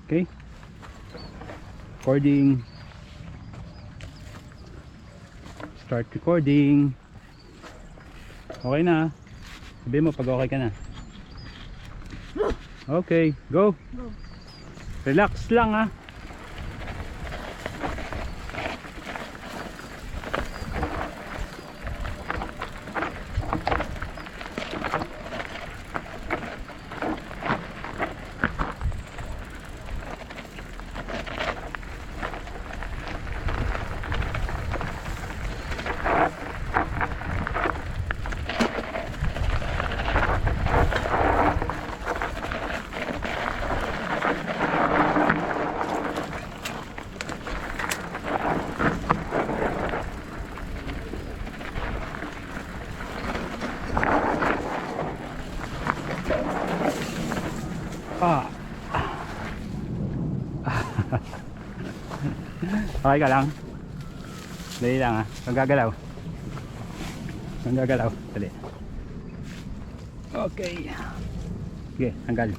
Okay. Recording. Start recording. Okay na. Sabihin mo pag okay ka na. Okay, go. Relax lang ha. Okay ka lang? Dali lang ha. Huwag gagalaw. Huwag gagalaw. Dali. Okay. Sige, tanggal.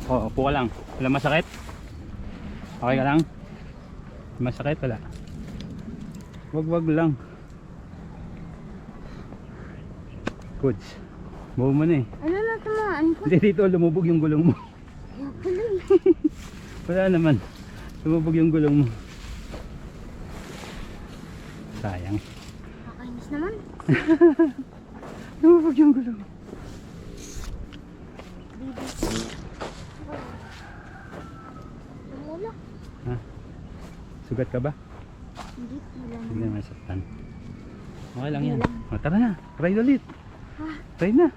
Oh, upo ka lang. Wala masakit? Okay ka lang? Masakit wala? Wag lang. Goods. Bawa mo na eh. Ano na tamaan ko? Hindi, dito lumubog yung gulong mo. Wala naman. Lumubog yung gulong mo. Sayang. Nakainis naman. Lumubog yung gulong. Tumula. Ha? Sugat ka ba? Hindi, wala Hindi naman. naman saktan. Okay lang yan. O, tara na. Ride ulit. Ride na.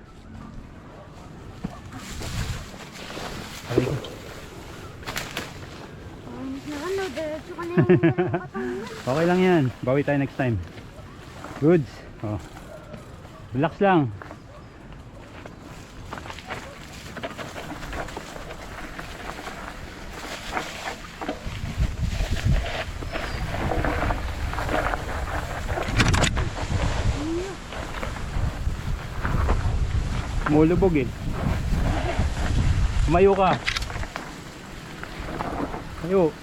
Aray ko. Nakainis naman, no? Diretso ka na yung katangan. Okay lang yan. Bawi tayo next time. Goods. Oh. Relax lang. Mulubog eh. Tumayo ka. Tayo.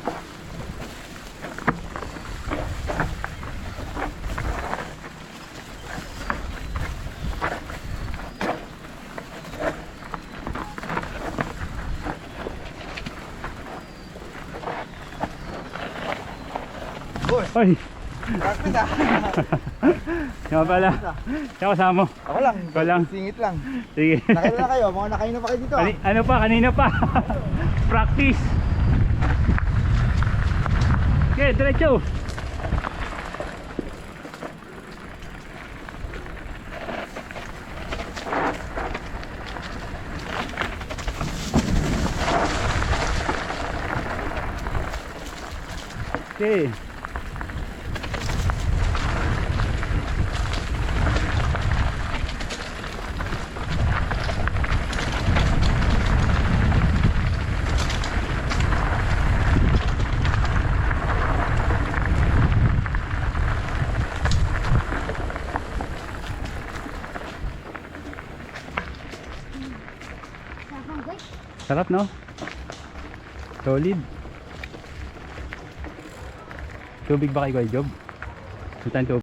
Ay. Practice ah. Yung pala. Siya kasama mo. Ako lang. Ikaw lang. Singit lang. Sige. Nakailan na kayo? Mga nakain na pa kayo dito ah. Ano pa? Kanina pa. Practice. Okay, diretso. Okay. Sarap no? Solid. Tubig ba kayo, Job? Sultan tubig.